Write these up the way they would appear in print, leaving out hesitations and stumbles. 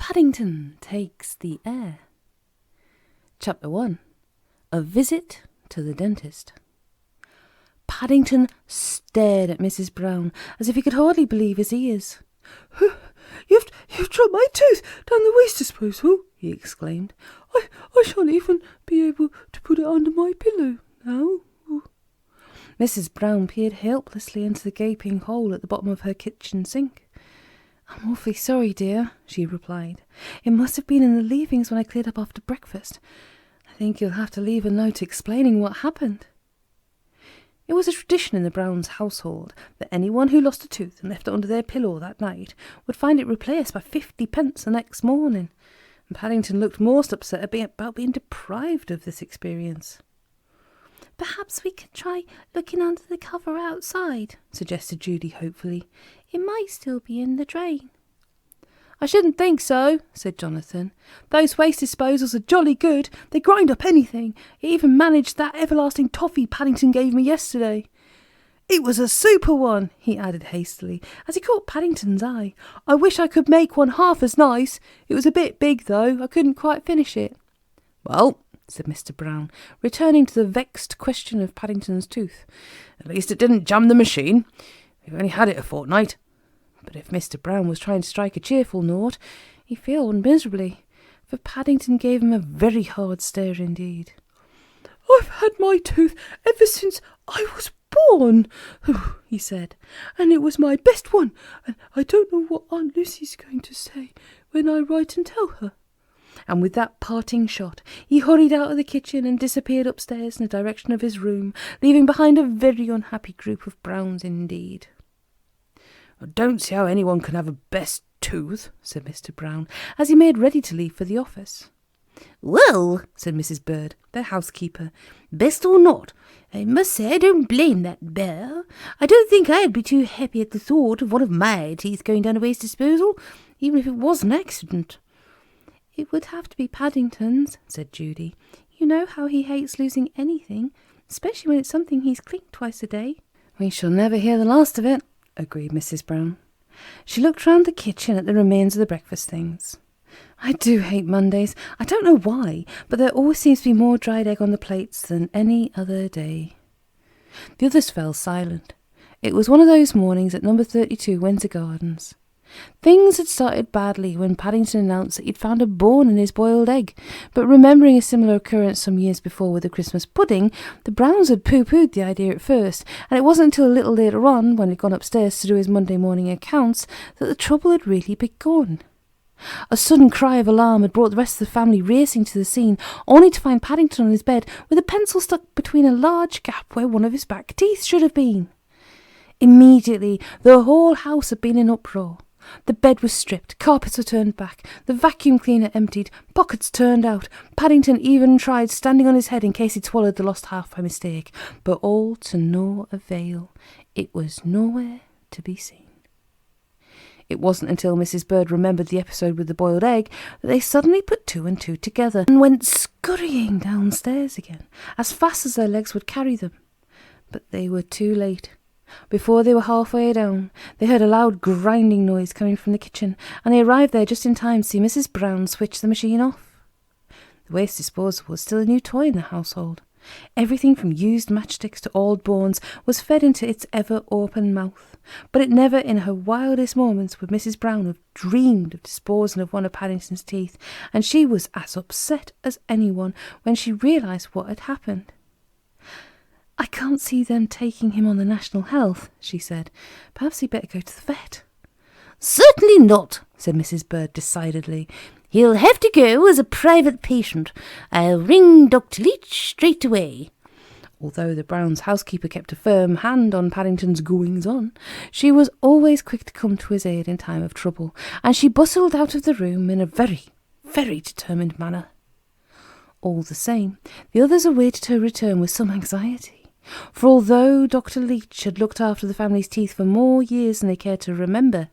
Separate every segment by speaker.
Speaker 1: Paddington Takes the Air. Chapter 1. A Visit to the Dentist. Paddington stared at Mrs. Brown as if he could hardly believe his ears. You've dropped my tooth down the waste disposal, he exclaimed. I shan't even be able to put it under my pillow now. Mrs. Brown peered helplessly into the gaping hole at the bottom of her kitchen sink. I'm awfully sorry, dear, she replied. It must have been in the leavings when I cleared up after breakfast. I think you'll have to leave a note explaining what happened. It was a tradition in the Browns' household that anyone who lost a tooth and left it under their pillow that night would find it replaced by 50 pence the next morning, and Paddington looked most upset about being deprived of this experience. Perhaps we could try looking under the cover outside, suggested Judy hopefully. It might still be in the drain. I shouldn't think so, said Jonathan. Those waste disposals are jolly good. They grind up anything. It even managed that everlasting toffee Paddington gave me yesterday. It was a super one, he added hastily, as he caught Paddington's eye. I wish I could make one half as nice. It was a bit big, though. I couldn't quite finish it. Well, said Mr. Brown, returning to the vexed question of Paddington's tooth. At least it didn't jam the machine. We've only had it a fortnight. But if Mr. Brown was trying to strike a cheerful note, he failed miserably, for Paddington gave him a very hard stare indeed. I've had my tooth ever since I was born, he said, and it was my best one, and I don't know what Aunt Lucy's going to say when I write and tell her. And with that parting shot, he hurried out of the kitchen and disappeared upstairs in the direction of his room, leaving behind a very unhappy group of Browns indeed. I don't see how anyone can have a best tooth, said Mr. Brown, as he made ready to leave for the office. Well, said Mrs. Bird, their housekeeper, best or not, I must say I don't blame that bear. I don't think I'd be too happy at the thought of one of my teeth going down a waste disposal, even if it was an accident. It would have to be Paddington's, said Judy. You know how he hates losing anything, especially when it's something he's cleaned twice a day. We shall never hear the last of it, agreed Mrs. Brown. She looked round the kitchen at the remains of the breakfast things. I do hate Mondays. I don't know why, but there always seems to be more dried egg on the plates than any other day. The others fell silent. It was one of those mornings at number 32 Windsor Gardens. Things had started badly when Paddington announced that he'd found a bone in his boiled egg, but remembering a similar occurrence some years before with the Christmas pudding, the Browns had pooh-poohed the idea at first, and it wasn't until a little later on, when he'd gone upstairs to do his Monday morning accounts, that the trouble had really begun. A sudden cry of alarm had brought the rest of the family racing to the scene, only to find Paddington on his bed with a pencil stuck between a large gap where one of his back teeth should have been. Immediately, the whole house had been in uproar. The bed was stripped, carpets were turned back, the vacuum cleaner emptied, pockets turned out. Paddington even tried standing on his head in case he'd swallowed the lost half by mistake, but all to no avail. It was nowhere to be seen. It wasn't until Mrs. Bird remembered the episode with the boiled egg that they suddenly put two and two together and went scurrying downstairs again, as fast as their legs would carry them. But they were too late. Before they were halfway down, they heard a loud grinding noise coming from the kitchen, and they arrived there just in time to see Mrs. Brown switch the machine off. The waste disposal was still a new toy in the household. Everything from used matchsticks to old bones was fed into its ever-open mouth, but it never in her wildest moments would Mrs. Brown have dreamed of disposing of one of Paddington's teeth, and she was as upset as anyone when she realised what had happened. I can't see them taking him on the National Health, she said. Perhaps he'd better go to the vet. Certainly not, said Mrs. Bird decidedly. He'll have to go as a private patient. I'll ring Dr. Leach straight away. Although the Browns' housekeeper kept a firm hand on Paddington's goings-on, she was always quick to come to his aid in time of trouble, and she bustled out of the room in a very, very determined manner. All the same, the others awaited her return with some anxiety. For although Dr. Leach had looked after the family's teeth for more years than they cared to remember,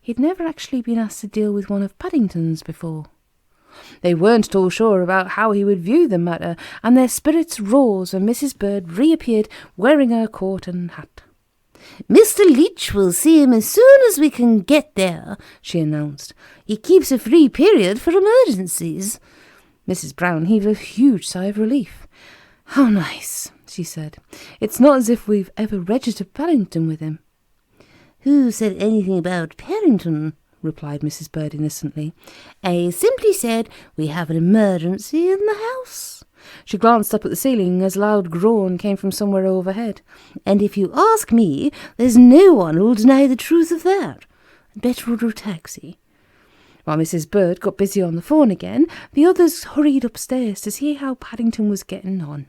Speaker 1: he'd never actually been asked to deal with one of Paddington's before. They weren't at all sure about how he would view the matter, and their spirits rose when Mrs. Bird reappeared wearing her coat and hat. "Mr. Leach will see him as soon as we can get there," she announced. "He keeps a free period for emergencies." Mrs. Brown heaved a huge sigh of relief. "How nice," she said. "It's not as if we've ever registered Paddington with him." "Who said anything about Paddington?" replied Mrs. Bird innocently. "I simply said we have an emergency in the house." She glanced up at the ceiling as a loud groan came from somewhere overhead. "And if you ask me, there's no one who'll deny the truth of that. Better order a taxi." While Mrs. Bird got busy on the phone again, the others hurried upstairs to see how Paddington was getting on.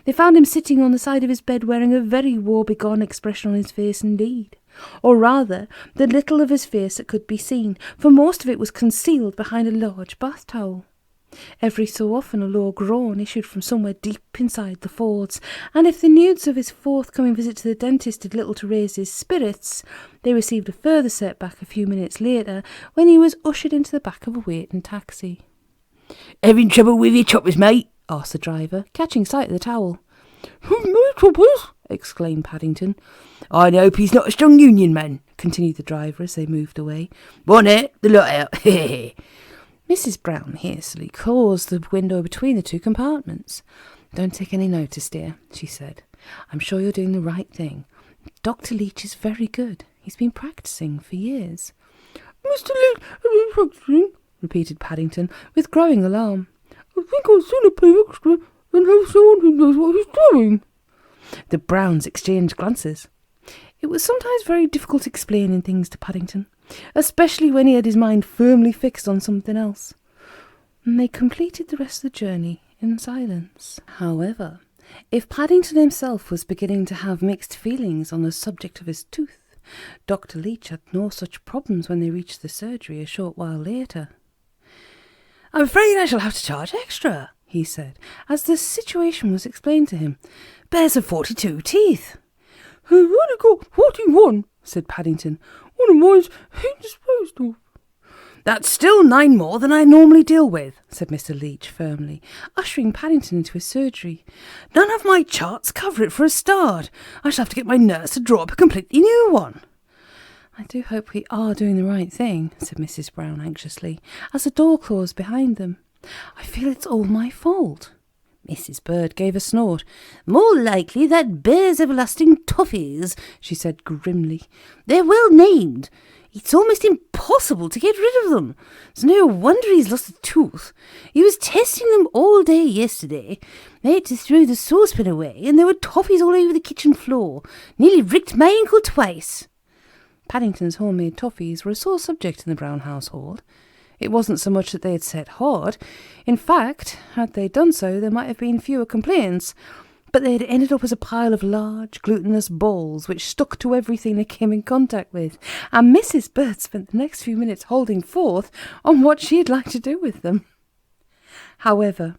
Speaker 1: They found him sitting on the side of his bed wearing a very woebegone expression on his face indeed. Or rather, the little of his face that could be seen, for most of it was concealed behind a large bath towel. Every so often a low groan issued from somewhere deep inside the folds, and if the news of his forthcoming visit to the dentist did little to raise his spirits, they received a further setback a few minutes later when he was ushered into the back of a waiting taxi. "Having trouble with your choppers, mate?" asked the driver, catching sight of the towel. "No choppers!" exclaimed Paddington. "I hope he's not a strong union man," continued the driver as they moved away. "One out, the lot out." Mrs. Brown hastily closed the window between the two compartments. "Don't take any notice, dear," she said. "I'm sure you're doing the right thing. Dr. Leach is very good. He's been practising for years." "Mr. Leach has been practising?" repeated Paddington, with growing alarm. "I think I'd sooner pay extra than have someone who knows what he's doing." The Browns exchanged glances. It was sometimes very difficult explaining things to Paddington, especially when he had his mind firmly fixed on something else. And they completed the rest of the journey in silence. However, if Paddington himself was beginning to have mixed feelings on the subject of his tooth, Dr. Leach had no such problems when they reached the surgery a short while later. "I'm afraid I shall have to charge extra," he said, as the situation was explained to him. "Bears have 42 teeth." "I've only got 41, said Paddington. "One of mine's disposed of." "That's still 9 more than I normally deal with," said Mr. Leach firmly, ushering Paddington into his surgery. "None of my charts cover it for a start. I shall have to get my nurse to draw up a completely new one." "I do hope we are doing the right thing," said Mrs. Brown anxiously, as the door closed behind them. "I feel it's all my fault." Mrs. Bird gave a snort. "More likely that bear's everlasting toffees," she said grimly. "They're well named. It's almost impossible to get rid of them. It's no wonder he's lost a tooth. He was testing them all day yesterday. I had to throw the saucepan away, and there were toffees all over the kitchen floor. Nearly ripped my ankle twice." Paddington's homemade toffees were a sore subject in the Brown household. It wasn't so much that they had set hard. In fact, had they done so, there might have been fewer complaints. But they had ended up as a pile of large, glutinous balls which stuck to everything they came in contact with, and Mrs. Bird spent the next few minutes holding forth on what she'd like to do with them. However,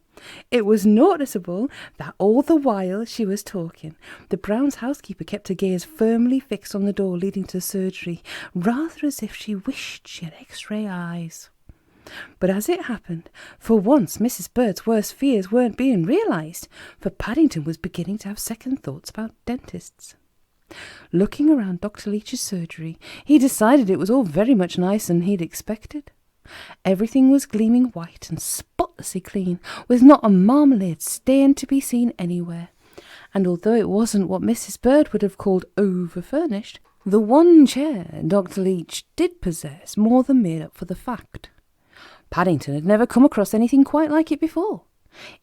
Speaker 1: it was noticeable that all the while she was talking, the Browns' housekeeper kept her gaze firmly fixed on the door leading to the surgery, rather as if she wished she had X-ray eyes. But as it happened, for once Mrs. Bird's worst fears weren't being realised, for Paddington was beginning to have second thoughts about dentists. Looking around Dr. Leach's surgery, he decided it was all very much nicer than he'd expected. Everything was gleaming white and spotlessly clean, with not a marmalade stain to be seen anywhere. And although it wasn't what Mrs. Bird would have called over-furnished, the one chair Dr. Leach did possess more than made up for the fact. Paddington had never come across anything quite like it before.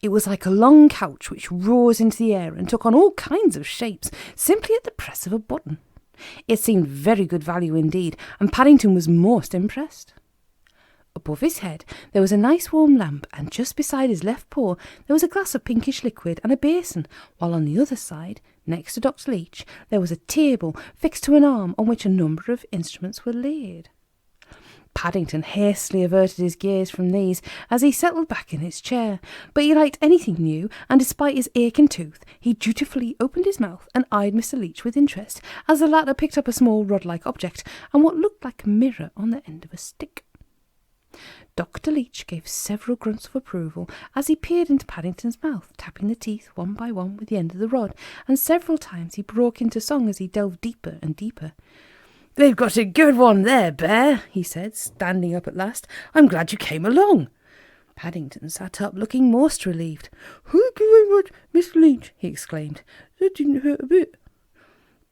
Speaker 1: It was like a long couch which rose into the air and took on all kinds of shapes simply at the press of a button. It seemed very good value indeed, and Paddington was most impressed. Above his head there was a nice warm lamp, and just beside his left paw there was a glass of pinkish liquid and a basin, while on the other side, next to Dr. Leach, there was a table fixed to an arm on which a number of instruments were laid. Paddington hastily averted his gaze from these as he settled back in his chair, but he liked anything new, and despite his aching tooth, he dutifully opened his mouth and eyed Mr. Leach with interest as the latter picked up a small rod-like object and what looked like a mirror on the end of a stick. Dr. Leach gave several grunts of approval as he peered into Paddington's mouth, tapping the teeth one by one with the end of the rod, and several times he broke into song as he delved deeper and deeper. "They've got a good one there, Bear," he said, standing up at last. "I'm glad you came along." Paddington sat up, looking most relieved. "Thank you very much, Mr. Leach," he exclaimed. "That didn't hurt a bit."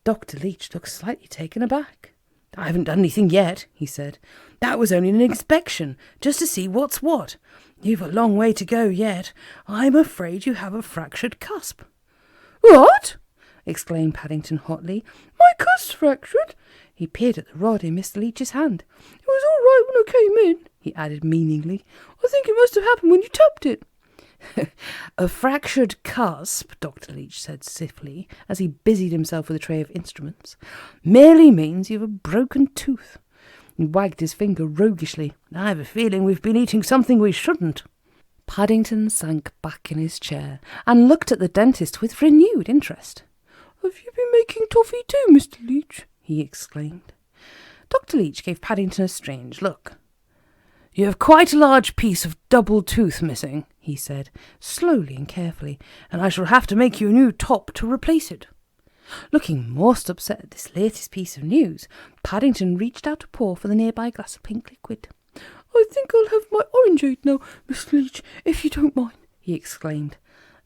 Speaker 1: Dr. Leach looked slightly taken aback. "I haven't done anything yet," he said. "That was only an inspection, just to see what's what. You've a long way to go yet. I'm afraid you have a fractured cusp." "What?" exclaimed Paddington hotly. "My cusp's fractured?" He peered at the rod in Mr. Leach's hand. "It was all right when I came in," he added meaningly. "I think it must have happened when you tapped it." "A fractured cusp," Dr. Leach said stiffly, as he busied himself with a tray of instruments, "merely means you've a broken tooth." He wagged his finger roguishly. "I have a feeling we've been eating something we shouldn't." Paddington sank back in his chair and looked at the dentist with renewed interest. "Have you been making toffee too, Mr. Leach?" he exclaimed. Dr. Leach gave Paddington a strange look. "You have quite a large piece of double tooth missing," he said, slowly and carefully, "and I shall have to make you a new top to replace it." Looking most upset at this latest piece of news, Paddington reached out a paw for the nearby glass of pink liquid. "I think I'll have my orangeade now, Mr. Leach, if you don't mind," he exclaimed.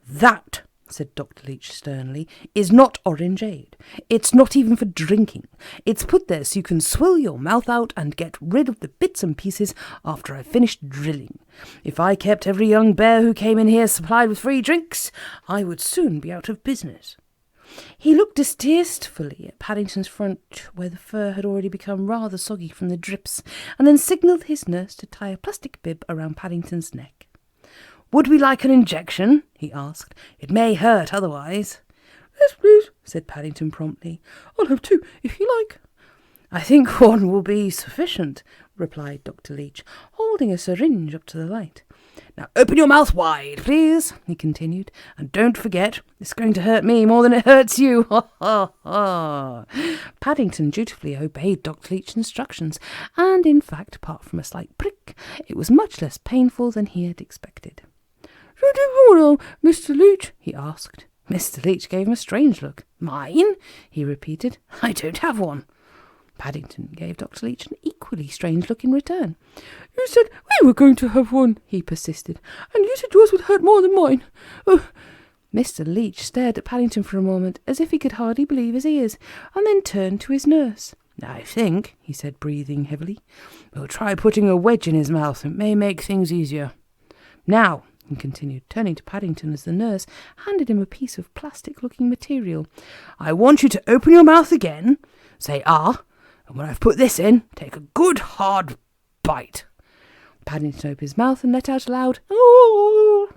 Speaker 1: "That," said Dr. Leach sternly, "is not orangeade. It's not even for drinking. It's put there so you can swill your mouth out and get rid of the bits and pieces after I've finished drilling. If I kept every young bear who came in here supplied with free drinks, I would soon be out of business." He looked distastefully at Paddington's front, where the fur had already become rather soggy from the drips, and then signalled his nurse to tie a plastic bib around Paddington's neck. "Would we like an injection?" he asked. "It may hurt otherwise." "Yes, please," said Paddington promptly. "I'll have two, if you like." "I think one will be sufficient," replied Dr. Leach, holding a syringe up to the light. "Now open your mouth wide, please," he continued, "and don't forget, it's going to hurt me more than it hurts you. Ha, ha, ha." Paddington dutifully obeyed Dr. Leach's instructions, and in fact, apart from a slight prick, it was much less painful than he had expected. "Should you want one, Mr. Leach?" he asked. Mr. Leach gave him a strange look. "Mine?" he repeated. "I don't have one." Paddington gave Dr. Leach an equally strange look in return. "You said we were going to have one," he persisted, "and you said yours would hurt more than mine." Mr. Leach stared at Paddington for a moment, as if he could hardly believe his ears, and then turned to his nurse. "I think," he said, breathing heavily, "we'll try putting a wedge in his mouth. It may make things easier. Now," he continued, turning to Paddington as the nurse handed him a piece of plastic-looking material, "I want you to open your mouth again, say ah, and when I've put this in, take a good hard bite." Paddington opened his mouth and let out a loud "oh."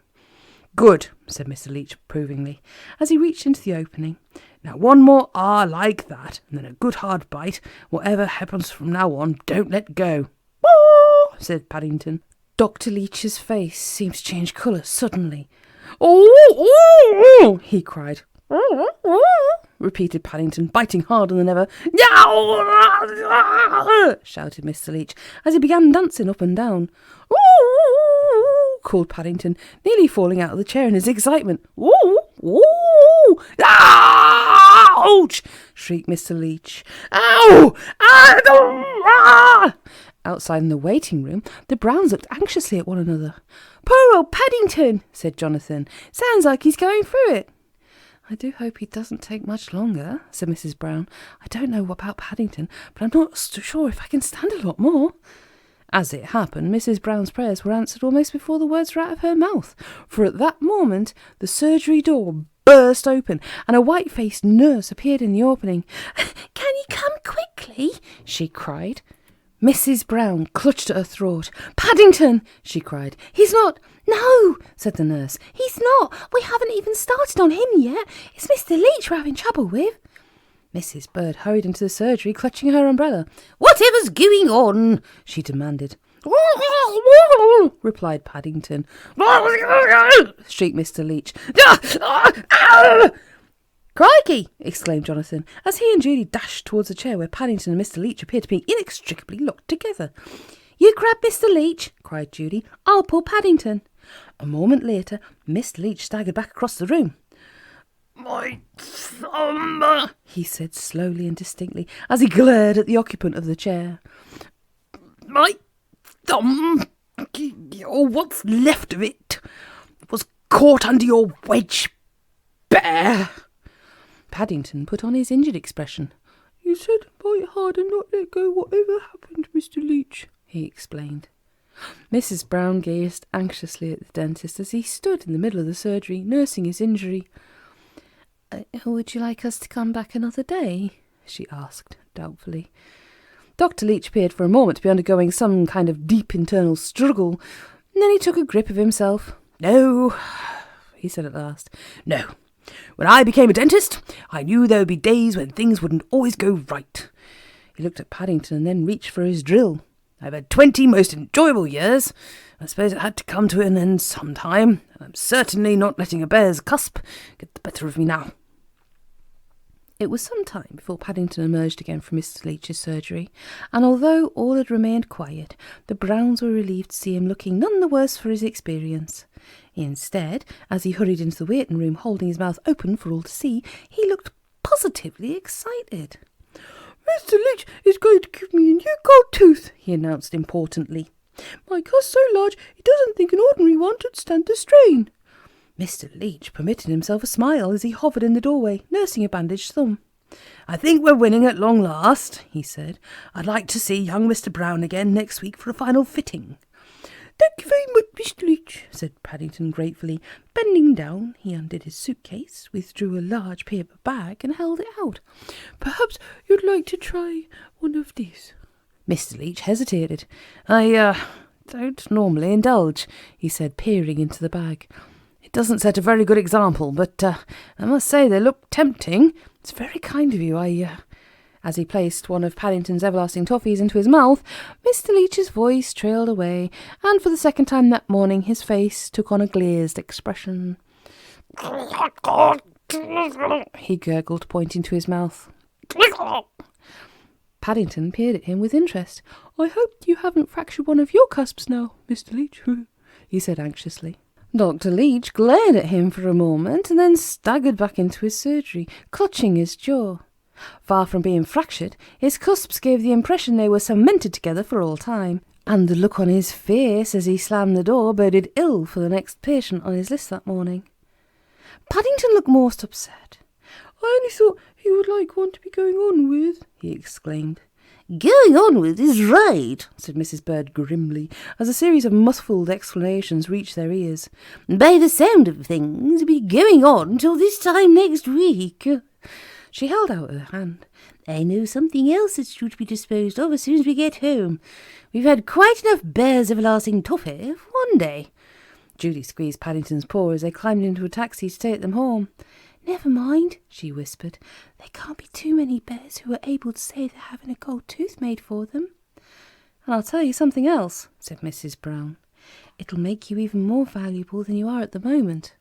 Speaker 1: "Good," said Mr. Leach approvingly, as he reached into the opening. "Now one more ah like that, and then a good hard bite. Whatever happens from now on, don't let go." "Oh," said Paddington. Dr. Leach's face seemed to change colour suddenly. "Oh," he cried. "Oh," repeated Paddington, biting harder than ever. "Yow!" shouted Mr. Leach, as he began dancing up and down. "Oh!" called Paddington, nearly falling out of the chair in his excitement. "Oh! Oh! Ouch!" shrieked Mr. Leach. "Ow! Ah! Outside in the waiting room, the Browns looked anxiously at one another. "Poor old Paddington," said Jonathan. "Sounds like he's going through it." "I do hope he doesn't take much longer," said Mrs. Brown. "I don't know about Paddington, but I'm not sure if I can stand a lot more." As it happened, Mrs. Brown's prayers were answered almost before the words were out of her mouth, for at that moment the surgery door burst open and a white-faced nurse appeared in the opening. "Can you come quickly?" she cried. Mrs. Brown clutched at her throat. "Paddington!" she cried. "He's not—" "No," said the nurse. "He's not. We haven't even started on him yet. It's Mr. Leach we're having trouble with." Mrs. Bird hurried into the surgery, clutching her umbrella. "Whatever's going on?" she demanded. replied Paddington. shrieked Mr. Leach. "Crikey!" exclaimed Jonathan, as he and Judy dashed towards the chair where Paddington and Mr. Leach appeared to be inextricably locked together. "You grab Mr. Leach," cried Judy. "I'll pull Paddington." A moment later, Mr. Leach staggered back across the room. "My thumb," he said slowly and distinctly, as he glared at the occupant of the chair. "My thumb, or what's left of it, was caught under your wedge, bear." Paddington put on his injured expression. "You said bite hard and not let go whatever happened, Mr. Leach," he explained. Mrs. Brown gazed anxiously at the dentist as he stood in the middle of the surgery, nursing his injury. "Would you like us to come back another day?" she asked, doubtfully. Dr. Leach appeared for a moment to be undergoing some kind of deep internal struggle, and then he took a grip of himself. "No," he said at last. "No. When I became a dentist, I knew there would be days when things wouldn't always go right." He looked at Paddington and then reached for his drill. "I've had 20 most enjoyable years. I suppose it had to come to an end sometime, and I'm certainly not letting a bear's cusp get the better of me now." It was some time before Paddington emerged again from Mr. Leach's surgery, and although all had remained quiet, the Browns were relieved to see him looking none the worse for his experience. Instead, as he hurried into the waiting room holding his mouth open for all to see, he looked positively excited. "Mr. Leach is going to give me a new gold tooth," he announced importantly. "My cust's so large he doesn't think an ordinary one would stand the strain." Mr. Leach permitted himself a smile as he hovered in the doorway, nursing a bandaged thumb. "I think we're winning at long last," he said. "I'd like to see young Mr. Brown again next week for a final fitting." "Thank you very much, Mr. Leach," said Paddington gratefully. Bending down, he undid his suitcase, withdrew a large paper bag and held it out. "Perhaps you'd like to try one of these." Mr. Leach hesitated. I don't normally indulge," he said, peering into the bag. "It doesn't set a very good example, but I must say they look tempting. It's very kind of you. As he placed one of Paddington's everlasting toffees into his mouth, Mr. Leach's voice trailed away, and for the second time that morning his face took on a glazed expression. He gurgled, pointing to his mouth. Paddington peered at him with interest. "I hope you haven't fractured one of your cusps now, Mr. Leach," he said anxiously. Dr. Leach glared at him for a moment and then staggered back into his surgery, clutching his jaw. Far from being fractured, his cusps gave the impression they were cemented together for all time, and the look on his face as he slammed the door boded ill for the next patient on his list that morning. Paddington looked most upset. "I only thought he would like one to be going on with," he exclaimed. "Going on with is right," said Mrs. Bird grimly, as a series of muffled exclamations reached their ears. "By the sound of things, it'll be going on till this time next week." She held out her hand. "I know something else that's due to be disposed of as soon as we get home. We've had quite enough bear's everlasting toffee for one day." Judy squeezed Paddington's paw as they climbed into a taxi to take them home. "Never mind," she whispered. "There can't be too many bears who are able to say they're having a gold tooth made for them." "And I'll tell you something else," said Mrs. Brown. "It'll make you even more valuable than you are at the moment.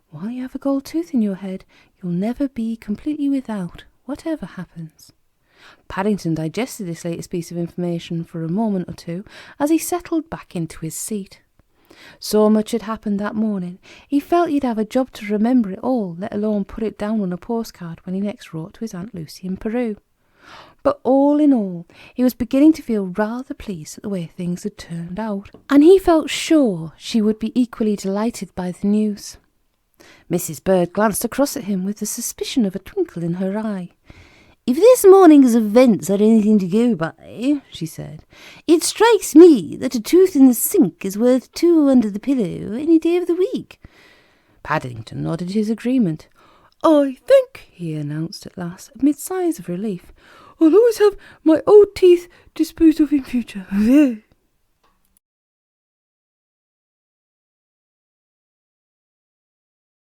Speaker 1: While you have a gold tooth in your head, you'll never be completely without, whatever happens." Paddington digested this latest piece of information for a moment or two as he settled back into his seat. So much had happened that morning, he felt he'd have a job to remember it all, let alone put it down on a postcard when he next wrote to his Aunt Lucy in Peru. But all in all, he was beginning to feel rather pleased at the way things had turned out, and he felt sure she would be equally delighted by the news. Mrs. Bird glanced across at him with the suspicion of a twinkle in her eye. "If this morning's events are anything to go by," she said, "it strikes me that a tooth in the sink is worth 2 under the pillow any day of the week." Paddington nodded his agreement. "I think," he announced at last, amid sighs of relief, "I'll always have my old teeth disposed of in future."